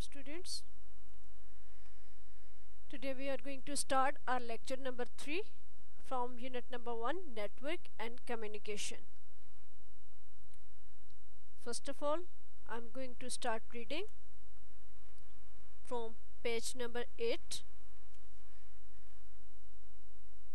students. Today we are going to start our lecture number 3 from unit number 1, network and communication. First of all, I'm going to start reading from page number 8.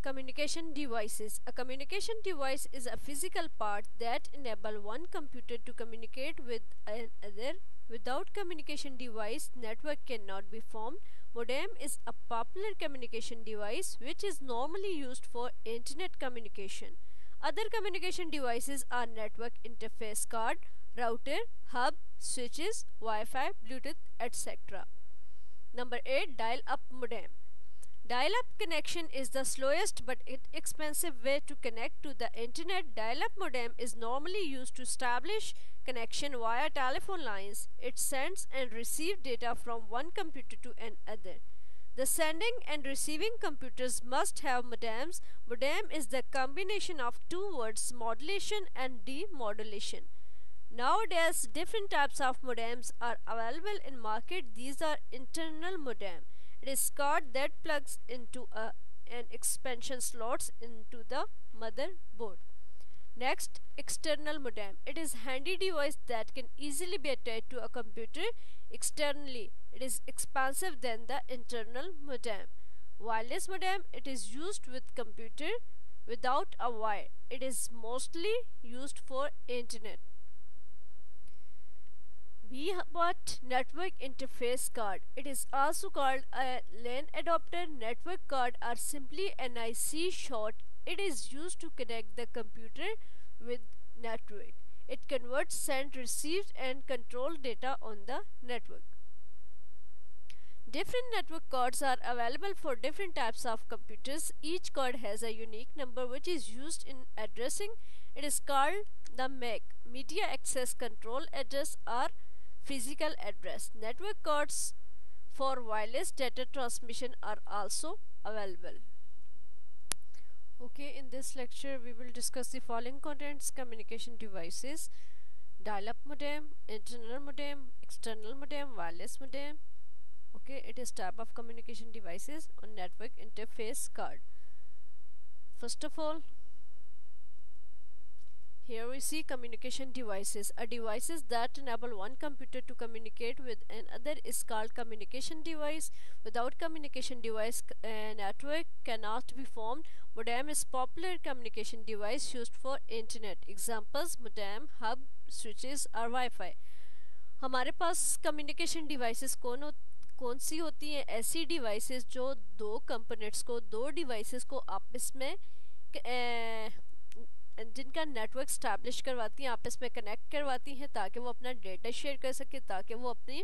Communication devices. A communication device is a physical part that enable one computer to communicate with another. Without communication device, network cannot be formed. Modem is a popular communication device which is normally used for internet communication. Other communication devices are network interface card, router, hub, switches, Wi-Fi, Bluetooth, etc. Number 8. Dial-up modem. Dial-up connection is the slowest but expensive way to connect to the internet. Dial-up modem is normally used to establish connection via telephone lines. It sends and receives data from one computer to another. The sending and receiving computers must have modems. Modem is the combination of two words, modulation and demodulation. Nowadays, different types of modems are available in market. These are internal modem. It is card that plugs into an expansion slots into the motherboard. Next, external modem. It is handy device that can easily be attached to a computer externally. It is expensive than the internal modem. Wireless modem. It is used with computer without a wire. It is mostly used for internet. We bought network interface card. It is also called a LAN adapter. Network card or simply NIC short. It is used to connect the computer with network. It converts, send, receives and control data on the network. Different network cards are available for different types of computers. Each card has a unique number which is used in addressing. It is called the MAC, Media Access Control Address, or physical address. Network cards for wireless data transmission are also available. Okay, in this lecture we will discuss the following contents: communication devices, dial-up modem, internal modem, external modem, wireless modem. Okay, it is type of communication devices on network interface card. First of all, here we see communication devices. A devices that enable one computer to communicate with another is called communication device. Without communication device, a network cannot be formed. Modem is popular communication device used for internet. Examples: modem, hub, switches और Wi-Fi. हमारे पास communication devices कौन सी होती हैं? ऐसी devices जो दो components को, दो devices को आपस में जिनका नेटवर्क स्टैब्लिश करवाती हैं, आपस में कनेक्ट करवाती हैं ताकि वो अपना डेटा शेयर कर सकें, ताकि वो अपनी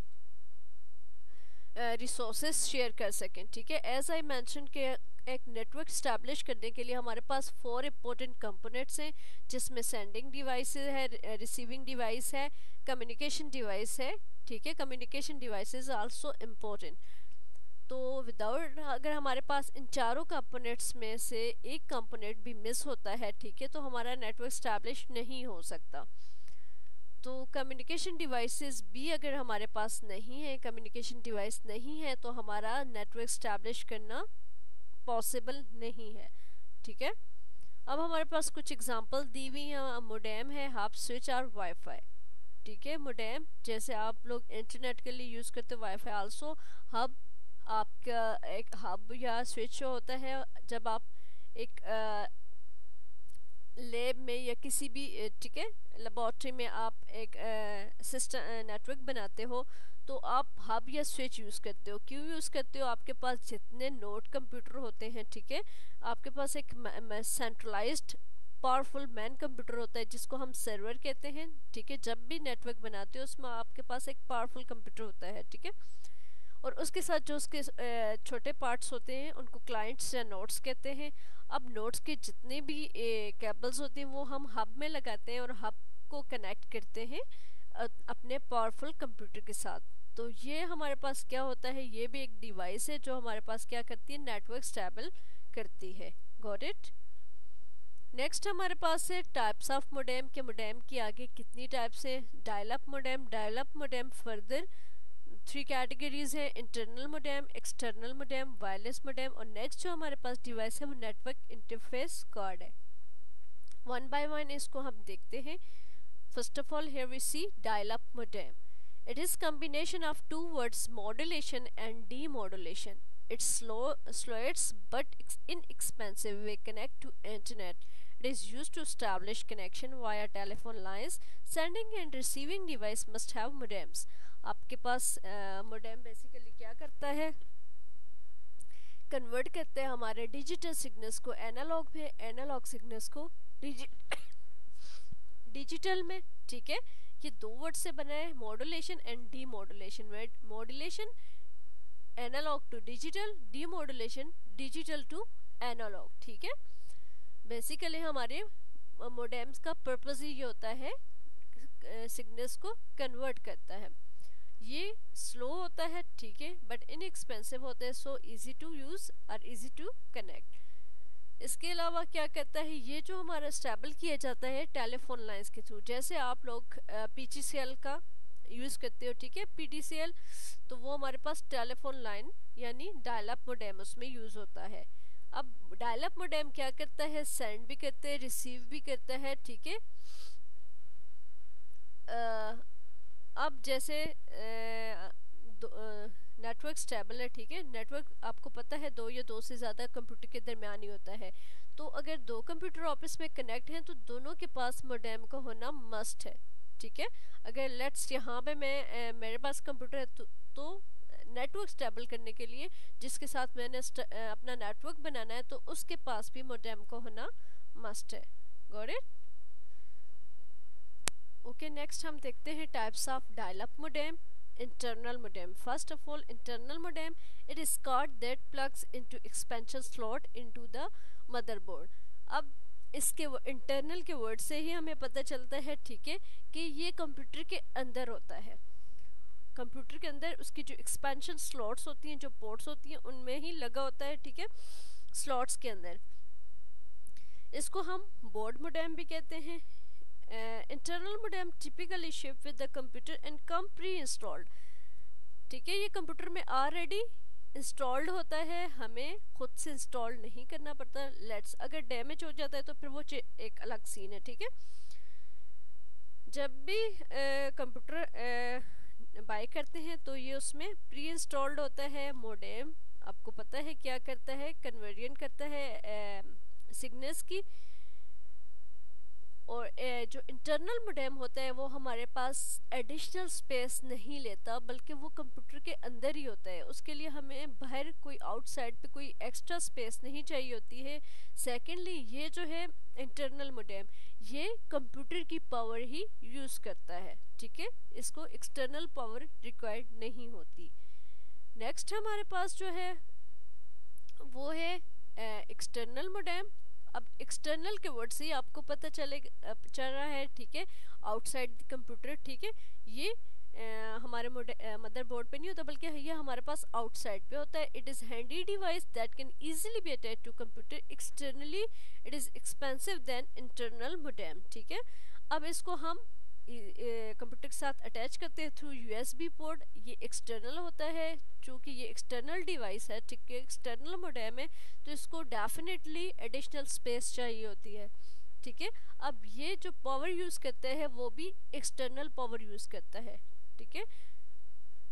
रिसोर्सेज शेयर कर सकें. ठीक है, एज आई मेंशन के एक नेटवर्क स्टैब्लिश करने के लिए हमारे पास 4 इंपॉर्टेंट कंपोनेंट्स हैं, जिसमें सेंडिंग डिवाइस है, रिसीविंग डिवाइस है, कम्युनिकेशन डिवाइस है. ठीक है, communication device is also important. तो विदाउट, अगर हमारे पास इन चारों कंपोनेंट्स में से एक कंपोनेंट भी मिस होता है, ठीक है, तो हमारा नेटवर्क स्टैब्लिश नहीं हो सकता. तो कम्युनिकेशन डिवाइसेस भी अगर हमारे पास नहीं है, कम्युनिकेशन डिवाइस नहीं है, तो हमारा नेटवर्क स्टैब्लिश करना पॉसिबल नहीं है. ठीक है, अब हमारे पास कुछ एग्जांपल दी हुई हैं. मोडेम है, हब, स्विच और वाईफाई. ठीक है, मोडेम जैसे आप लोग इंटरनेट के लिए यूज़ करते हो, वाईफाई आल्सो. हब आपका एक हब या स्विच होता है जब आप एक लैब में या किसी भी, ठीक है, लेबोरेटरी में आप एक सिस्टम नेटवर्क बनाते हो, तो आप हब या स्विच यूज़ करते हो. क्यों यूज़ करते हो? आपके पास जितने नोड कंप्यूटर होते हैं, ठीक है, आपके पास एक सेंट्रलाइज्ड पावरफुल मैन कंप्यूटर होता है जिसको हम सर्वर कहते हैं. ठीक है, जब भी नेटवर्क बनाते हो उसमें आपके पास एक पावरफुल कंप्यूटर होता है. ठीक है, और उसके साथ जो उसके छोटे पार्ट्स होते हैं उनको क्लाइंट्स या नोड्स कहते हैं. अब नोड्स के जितने भी केबल्स होते हैं वो हम हब में लगाते हैं और हब को कनेक्ट करते हैं अपने पावरफुल कंप्यूटर के साथ. तो ये हमारे पास क्या होता है, ये भी एक डिवाइस है जो हमारे पास क्या करती है, नेटवर्क स्टेबल करती है. Got it? नेक्स्ट हमारे पास है टाइप्स ऑफ मोडेम. के मोडेम की आगे कितनी टाइप्स है? Dial up modem. Dial up modem further 3 categories हैं, internal modem, external modem, wireless modem, और नेक्स्ट जो हमारे पास डिवाइस है वो नेटवर्क इंटरफेस कार्ड है। वन बाय वन इसको हम देखते हैं। First of all here we see dial up modem. It is combination of two words, modulation and demodulation. It's slowest but inexpensive way connect to internet. It is used to establish connection via telephone lines. Sending and receiving device must have modems. आपके पास modem basically क्या करता है, convert करते हैं हमारे digital signals को analogue में, analogue signals को डिजिटल में, ठीक है। ये दो वर्ड से बना है, modulation and demodulation. Modulation analogue to digital, demodulation digital to analogue, ठीक है। बेसिकली हमारे मोडेम्स का पर्पस ही ये होता है, सिग्नल्स को कन्वर्ट करता है। ये स्लो होता है, ठीक है, बट इनएक्सपेंसिव होता है, सो इजी टू यूज और इजी टू कनेक्ट। इसके अलावा क्या करता है, ये जो हमारा स्टेबल किया जाता है टेलीफोन लाइंस के थ्रू, जैसे आप लोग PTCL का यूज़ करते हो, ठीक है, PTCL, तो वो हमारे पास टेलीफोन लाइन यानी डायल अप मोडेम उसमें यूज़ होता है। अब डायल अप मोडेम क्या करता है, सेंड भी करते हैं, रिसीव भी करता है, ठीक है। अब जैसे नेटवर्क स्टेबल है, ठीक है, नेटवर्क आपको पता है दो या दो से ज़्यादा कंप्यूटर के दरमियान ही होता है। तो अगर दो कंप्यूटर आपस में कनेक्ट हैं तो दोनों के पास मोडेम का होना मस्ट है, ठीक है। अगर लेट्स यहाँ पे मेरे पास कंप्यूटर है तो नेटवर्क स्टेबल करने के लिए जिसके साथ मैंने अपना नेटवर्क बनाना है तो उसके पास भी मोडेम का होना मस्ट है। Got it? ओके, नेक्स्ट हम देखते हैं types of dial up modem. Internal modem. First of all, internal modem, it is card that plugs into expansion slot into the motherboard. अब इसके इंटरनल के वर्ड से ही हमें पता चलता है, ठीक है, कि ये कंप्यूटर के अंदर होता है। कंप्यूटर के अंदर उसकी जो एक्सपेंशन स्लॉट्स होती हैं, जो पोर्ट्स होती हैं, उनमें ही लगा होता है, ठीक है, स्लॉट्स के अंदर। इसको हम बोर्ड मोडेम भी कहते हैं। Internal modem typically ship with the computer and come pre installed, ठीक है, ये कंप्यूटर में ऑलरेडी इंस्टॉल्ड होता है, हमें खुद से इंस्टॉल नहीं करना पड़ता। लेट्स अगर डैमेज हो जाता है तो फिर वो एक अलग सीन है, ठीक है। जब भी कंप्यूटर बाय करते हैं तो ये उसमें प्री इंस्टॉल्ड होता है। मोडेम आपको पता है क्या करता है, कन्वर्जन करता है सिग्नल्स की। और जो इंटरनल मोडेम होता है वो हमारे पास एडिशनल स्पेस नहीं लेता, बल्कि वो कंप्यूटर के अंदर ही होता है। उसके लिए हमें बाहर कोई आउटसाइड पे कोई एक्स्ट्रा स्पेस नहीं चाहिए होती है। सेकेंडली, ये जो है इंटरनल मोडेम, ये कंप्यूटर की पावर ही यूज़ करता है, ठीक है, इसको एक्सटर्नल पावर रिक्वायर्ड नहीं होती। नेक्स्ट हमारे पास जो है वो है एक्सटर्नल मोडेम। अब एक्सटर्नल के वर्ड से ही आपको पता चल रहा है, ठीक है, आउटसाइड द कंप्यूटर, ठीक है, ये हमारे मदरबोर्ड पे नहीं होता बल्कि ये हमारे पास आउटसाइड पे होता है। It is handy device that can easily be attach to computer externally. It is expensive then internal modem, ठीक है। अब इसको हम कंप्यूटर के साथ अटैच करते हैं थ्रू USB पोर्ट। ये एक्सटर्नल होता है, चूँकि ये एक्सटर्नल डिवाइस है, ठीक है, एक्सटर्नल मोडेम है, तो इसको डेफिनेटली एडिशनल स्पेस चाहिए होती है, ठीक है। अब ये जो पावर यूज़ करता है वो भी एक्सटर्नल पावर यूज़ करता है, ठीक है।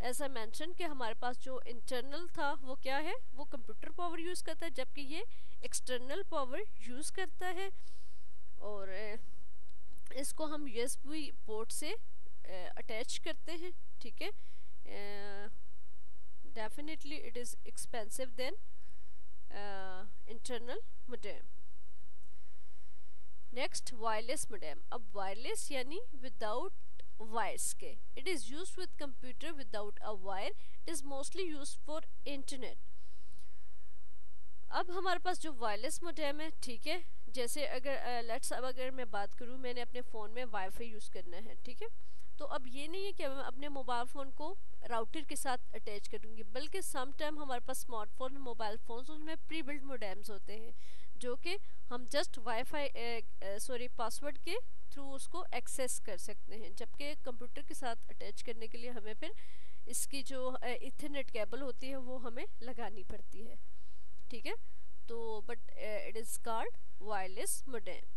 ऐसा मेंशन कि हमारे पास जो इंटरनल था वो क्या है, वो कंप्यूटर पावर यूज़ करता है, जबकि ये एक्सटर्नल पावर यूज़ करता है। और इसको हम USB पोर्ट से अटैच करते हैं, ठीक है। Definitely it is expensive then internal modem. Next wireless modem. अब वायरलेस यानी विदाउट वायर्स के। It is used with computer without a wire. It is mostly used for internet. अब हमारे पास जो वायरलेस मोडेम है, ठीक है, जैसे अगर लेट्स अब अगर मैं बात करूँ, मैंने अपने फ़ोन में वाईफाई यूज़ करना है, ठीक है, तो अब ये नहीं है कि मैं अपने मोबाइल फ़ोन को राउटर के साथ अटैच करूँगी, बल्कि सम टाइम हमारे पास स्मार्टफोन, मोबाइल फ़ोन्स, उनमें प्री बिल्ट मोडेम्स होते हैं जो कि हम जस्ट वाईफाई पासवर्ड के थ्रू उसको एक्सेस कर सकते हैं, जबकि कंप्यूटर के साथ अटैच करने के लिए हमें फिर इसकी जो इथरनेट केबल होती है वो हमें लगानी पड़ती है, ठीक है। तो but it is called wireless modem.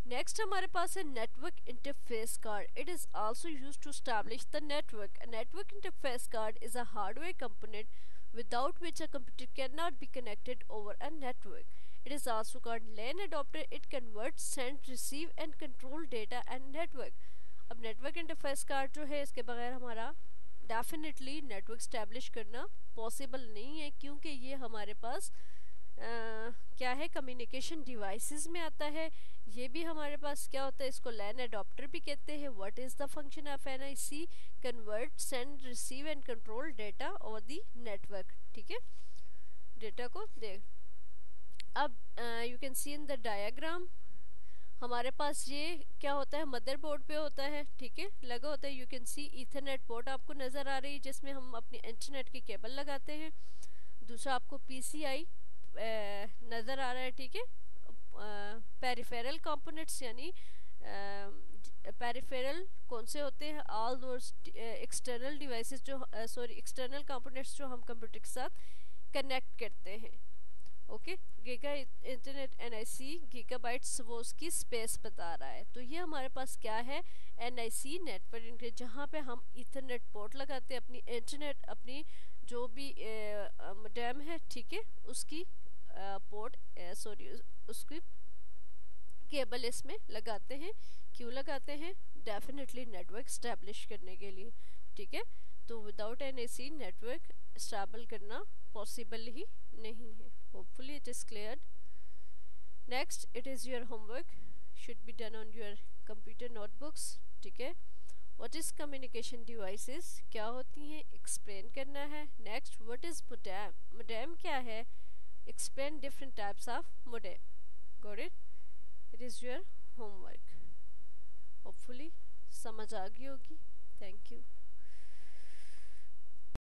Next हमारे पास है network interface card. It is also used to establish the network. A network interface card is a hardware component without which a computer cannot be connected over a network. It is also called LAN adapter. It converts, send, receive and control data and network. अब network interface card जो है इसके बगैर हमारा definitely network establish करना possible नहीं है, क्योंकि ये हमारे पास क्या है, कम्युनिकेशन डिवाइसेस में आता है। ये भी हमारे पास क्या होता है, इसको लैन अडॉप्टर भी कहते हैं। What is the function of N I C? Convert, send, receive and control data over the network, ठीक है। डेटा को देख, अब you can see in the diagram हमारे पास ये क्या होता है, मदरबोर्ड पे होता है, ठीक है, लगा होता है। You can C Ethernet port आपको नज़र आ रही है जिसमें हम अपनी इंटरनेट की केबल लगाते हैं। दूसरा आपको पीसीआई नज़र आ रहा है, ठीक है। पेरिफेरल कंपोनेंट्स यानी पेरिफेरल कौन से होते हैं, ऑल दोस एक्सटर्नल डिवाइसेस जो सॉरी एक्सटर्नल कंपोनेंट्स जो हम कंप्यूटर के साथ कनेक्ट करते हैं, okay. Giga internet NIC gigabytes वो उसकी स्पेस बता रहा है। तो ये हमारे पास क्या है, एनआईसी नेटवर्क, जहाँ पे हम ईथरनेट पोर्ट लगाते हैं अपनी इंटरनेट, अपनी जो भी मोडेम है, ठीक है, उसकी पोर्ट सॉरी उसकी केबल इसमें लगाते हैं। क्यों लगाते हैं? डेफिनेटली नेटवर्क स्टैब्लिश करने के लिए, ठीक है। तो विदाउट एनआईसी नेटवर्क स्टैबल करना पॉसिबल ही नहीं है। Hopefully it is clear. Next, it is your homework, should be done on your computer notebooks, ठीक है। व्हाट इज़ कम्युनिकेशन डिवाइसेस, क्या होती हैं, एक्सप्लेन करना है। Next, what is modem, modem क्या है, explain different types of modem. Got it? It is your homework. Hopefully समझ आ गई होगी। Thank you.